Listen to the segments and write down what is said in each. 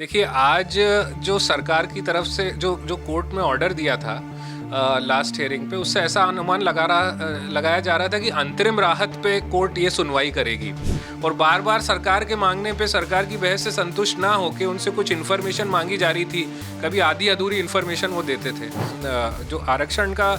देखिए, आज जो सरकार की तरफ से जो जो कोर्ट में ऑर्डर दिया था लास्ट हियरिंग पे, उससे ऐसा अनुमान लगाया जा रहा था कि अंतरिम राहत पे कोर्ट ये सुनवाई करेगी। और बार बार सरकार के मांगने पे सरकार की बहस से संतुष्ट ना होकर उनसे कुछ इन्फॉर्मेशन मांगी जा रही थी। कभी आधी अधूरी इन्फॉर्मेशन वो देते थे। जो आरक्षण का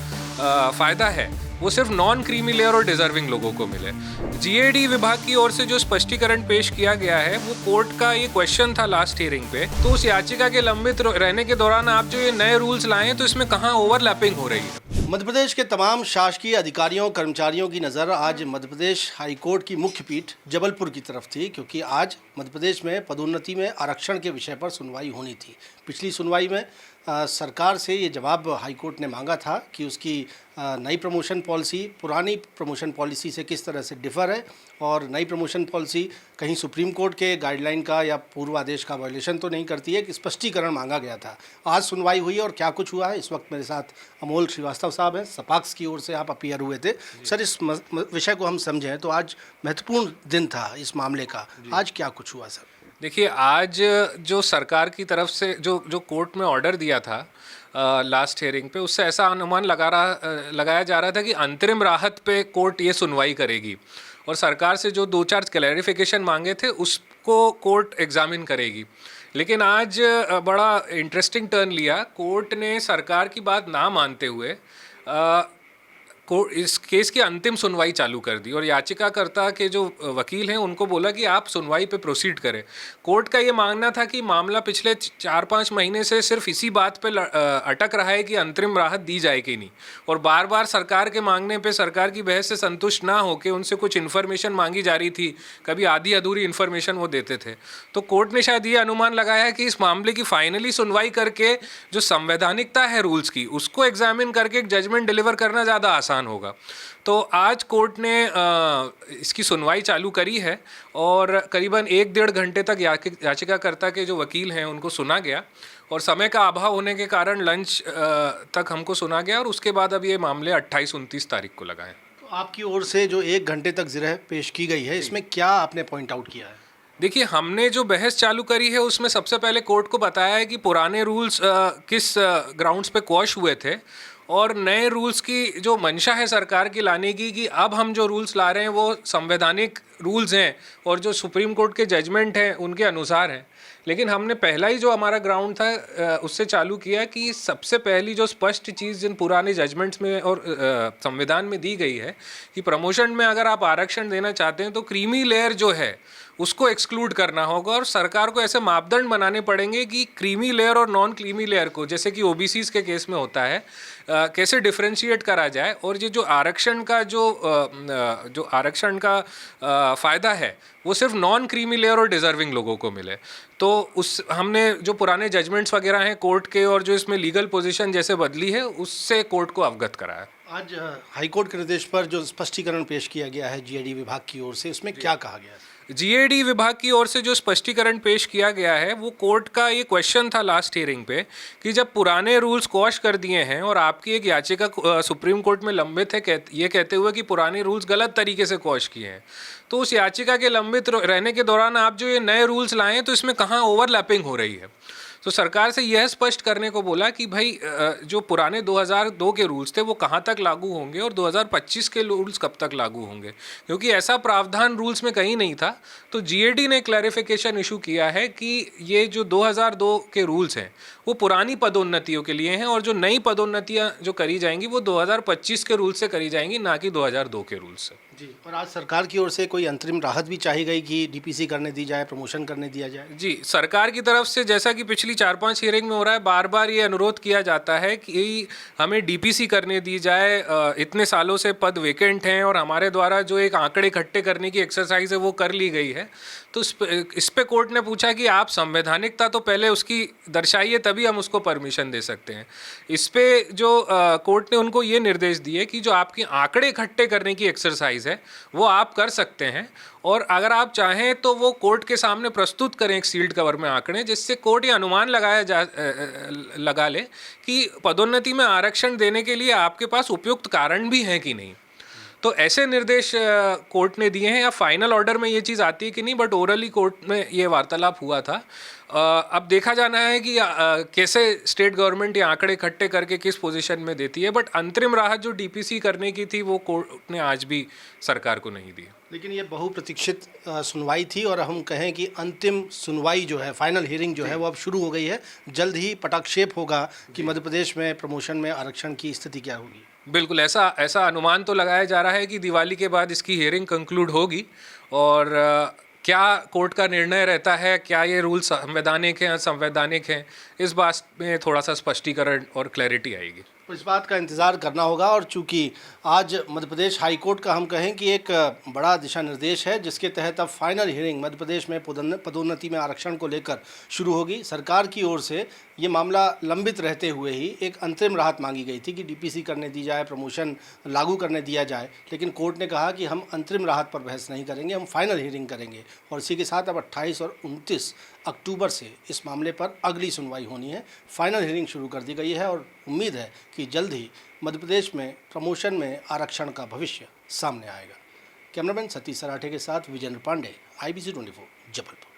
फ़ायदा है वो सिर्फ नॉन क्रीमी लेयर और डिजर्विंग लोगों को मिले। जीएडी विभाग की ओर से जो स्पष्टीकरण पेश किया गया है वो कोर्ट का ये क्वेश्चन था लास्ट हियरिंग पे। तो उस याचिका के लंबित रहने के दौरान आप जो ये नए रूल्स लाए हैं तो इसमें कहाँ ओवरलैपिंग हो रही है? मध्य प्रदेश के तमाम शासकीय अधिकारियों कर्मचारियों की नज़र आज मध्य प्रदेश हाईकोर्ट की मुख्य पीठ जबलपुर की तरफ थी, क्योंकि आज मध्य प्रदेश में पदोन्नति में आरक्षण के विषय पर सुनवाई होनी थी। पिछली सुनवाई में सरकार से ये जवाब हाईकोर्ट ने मांगा था कि उसकी नई प्रमोशन पॉलिसी पुरानी प्रमोशन पॉलिसी से किस तरह से डिफ़र है और नई प्रमोशन पॉलिसी कहीं सुप्रीम कोर्ट के गाइडलाइन का या पूर्व आदेश का वायलेशन तो नहीं करती है। कि स्पष्टीकरण मांगा गया था। आज सुनवाई हुई और क्या कुछ हुआ है, इस वक्त मेरे साथ अमोल श्रीवास्तव साहब हैं, सपाक्स की ओर से आप अपीयर हुए थे। सर, इस विषय को हम समझें तो आज महत्वपूर्ण दिन था इस मामले का। आज क्या कुछ हुआ सर? देखिए, आज जो सरकार की तरफ से जो जो कोर्ट में ऑर्डर दिया था लास्ट हियरिंग पे, उससे ऐसा अनुमान लगाया जा रहा था कि अंतरिम राहत पे कोर्ट ये सुनवाई करेगी और सरकार से जो 2-4 क्लैरिफिकेशन मांगे थे उसको कोर्ट एग्जामिन करेगी। लेकिन आज बड़ा इंटरेस्टिंग टर्न लिया। कोर्ट ने सरकार की बात ना मानते हुए इस केस की अंतिम सुनवाई चालू कर दी और याचिकाकर्ता के जो वकील हैं उनको बोला कि आप सुनवाई पे प्रोसीड करें। कोर्ट का ये मानना था कि मामला पिछले 4-5 महीने से सिर्फ इसी बात पे अटक रहा है कि अंतरिम राहत दी जाए कि नहीं, और बार बार सरकार के मांगने पे सरकार की बहस से संतुष्ट ना होकर उनसे कुछ इन्फॉर्मेशन मांगी जा रही थी। कभी आधी अधूरी इन्फॉर्मेशन वो देते थे। तो कोर्ट ने शायद ये अनुमान लगाया है कि इस मामले की फाइनली सुनवाई करके जो संवैधानिकता है रूल्स की उसको एग्जामिन करके एक जजमेंट डिलीवर करना ज़्यादा आसान होगा। तो आज कोर्ट ने इसकी सुनवाई चालू करी है और करीबन 1-1.5 घंटे तक याचिकाकर्ता के जो वकील हैं उनको सुना गया और समय का अभाव होने के कारण लंच तक हमको सुना गया और उसके बाद अब ये मामले 28-29 तारीख को लगाए। तो आपकी ओर से जो 1 घंटे तक जिरह पेश की गई है, इसमें क्या आपने पॉइंट आउट किया है? देखिए, हमने जो बहस चालू करी है उसमें सबसे पहले कोर्ट को बताया है कि पुराने रूल्स किस ग्राउंड्स पे क्वॉश हुए थे और नए रूल्स की जो मंशा है सरकार की लाने की, कि अब हम जो रूल्स ला रहे हैं वो संवैधानिक रूल्स हैं और जो सुप्रीम कोर्ट के जजमेंट हैं उनके अनुसार हैं। लेकिन हमने पहला ही जो हमारा ग्राउंड था उससे चालू किया कि सबसे पहली जो स्पष्ट चीज़ जिन पुराने जजमेंट्स में और संविधान में दी गई है कि प्रमोशन में अगर आप आरक्षण देना चाहते हैं तो क्रीमी लेयर जो है उसको एक्सक्लूड करना होगा और सरकार को ऐसे मापदंड बनाने पड़ेंगे कि क्रीमी लेयर और नॉन क्रीमी लेयर को, जैसे कि ओबीसीज के केस में होता है, कैसे डिफरेंशिएट करा जाए और ये जो आरक्षण का जो आरक्षण का फ़ायदा है वो सिर्फ नॉन क्रीमी लेयर और डिजर्विंग लोगों को मिले। तो उस हमने जो पुराने जजमेंट्स वगैरह हैं कोर्ट के और जो इसमें लीगल पोजीशन जैसे बदली है उससे कोर्ट को अवगत कराया। आज हाईकोर्ट के निर्देश पर जो स्पष्टीकरण पेश किया गया है जीएडी विभाग की ओर से, उसमें क्या कहा गया है? जीएडी विभाग की ओर से जो स्पष्टीकरण पेश किया गया है वो कोर्ट का ये क्वेश्चन था लास्ट हियरिंग पे कि जब पुराने रूल्स क्वॉश कर दिए हैं और आपकी एक याचिका सुप्रीम कोर्ट में लंबित है ये कहते हुए कि पुराने रूल्स गलत तरीके से क्वॉश किए हैं, तो उस याचिका के लंबित रहने के दौरान आप जो ये नए रूल्स लाए हैं तो इसमें कहाँ ओवरलैपिंग हो रही है। तो सरकार से यह स्पष्ट करने को बोला कि भाई जो पुराने 2002 के रूल्स थे वो कहाँ तक लागू होंगे और 2025 के रूल्स कब तक लागू होंगे, क्योंकि ऐसा प्रावधान रूल्स में कहीं नहीं था। तो जीएडी ने क्लैरिफिकेशन इशू किया है कि ये जो 2002 के रूल्स हैं वो पुरानी पदोन्नतियों के लिए हैं और जो नई पदोन्नतियाँ जो करी जाएंगी वो 2025 के रूल्स से करी जाएंगी, ना कि 2002 के रूल्स से। जी, और आज सरकार की ओर से कोई अंतरिम राहत भी चाही गई कि डीपीसी करने दी जाए, प्रमोशन करने दिया जाए? जी, सरकार की तरफ से जैसा कि पिछली 4-5 हियरिंग में हो रहा है, बार बार ये अनुरोध किया जाता है कि हमें डीपीसी करने दी जाए। इतने सालों से पद वेकेंट हैं और हमारे द्वारा जो एक आंकड़े इकट्ठे करने की एक्सरसाइज है वो कर ली गई है। तो इस पे कोर्ट ने पूछा कि आप संवैधानिकता तो पहले उसकी दर्शाइए तभी हम उसको परमिशन दे सकते हैं। इस पे जो कोर्ट ने उनको ये निर्देश दिए कि जो आपकी आंकड़े इकट्ठे करने की एक्सरसाइज है वो आप कर सकते हैं और अगर आप चाहें तो वो कोर्ट के सामने प्रस्तुत करें एक सील्ड कवर में आंकड़े, जिससे कोर्ट ये अनुमान लगा ले कि पदोन्नति में आरक्षण देने के लिए आपके पास उपयुक्त कारण भी हैं कि नहीं। तो ऐसे निर्देश कोर्ट ने दिए हैं या फाइनल ऑर्डर में ये चीज़ आती है कि नहीं, बट ओरली कोर्ट में ये वार्तालाप हुआ था। अब देखा जाना है कि कैसे स्टेट गवर्नमेंट ये आंकड़े इकट्ठे करके किस पोजीशन में देती है, बट अंतरिम राहत जो डीपीसी करने की थी वो कोर्ट ने आज भी सरकार को नहीं दी। लेकिन ये बहुप्रतीक्षित सुनवाई थी और हम कहें कि अंतिम सुनवाई जो है, फाइनल हियरिंग जो है वो अब शुरू हो गई है। जल्द ही पटाक्षेप होगा कि मध्य प्रदेश में प्रमोशन में आरक्षण की स्थिति क्या होगी। बिल्कुल ऐसा अनुमान तो लगाया जा रहा है कि दिवाली के बाद इसकी हियरिंग कंक्लूड होगी और क्या कोर्ट का निर्णय रहता है, क्या ये रूल संवैधानिक हैं असंवैधानिक हैं, इस बात में थोड़ा सा स्पष्टीकरण और क्लैरिटी आएगी। इस बात का इंतज़ार करना होगा। और चूंकि आज मध्य प्रदेश हाई कोर्ट का हम कहें कि एक बड़ा दिशा निर्देश है जिसके तहत अब फाइनल हियरिंग मध्य प्रदेश में पदोन्नति में आरक्षण को लेकर शुरू होगी। सरकार की ओर से ये मामला लंबित रहते हुए ही एक अंतरिम राहत मांगी गई थी कि डीपीसी करने दी जाए, प्रमोशन लागू करने दिया जाए, लेकिन कोर्ट ने कहा कि हम अंतरिम राहत पर बहस नहीं करेंगे, हम फाइनल हियरिंग करेंगे। और इसी के साथ अब 28 और 29 अक्टूबर से इस मामले पर अगली सुनवाई होनी है। फाइनल हियरिंग शुरू कर दी गई है और उम्मीद है कि जल्द ही मध्य प्रदेश में प्रमोशन में आरक्षण का भविष्य सामने आएगा। कैमरामैन सतीश सराठे के साथ विजेंद्र पांडे, IBC 24 जबलपुर।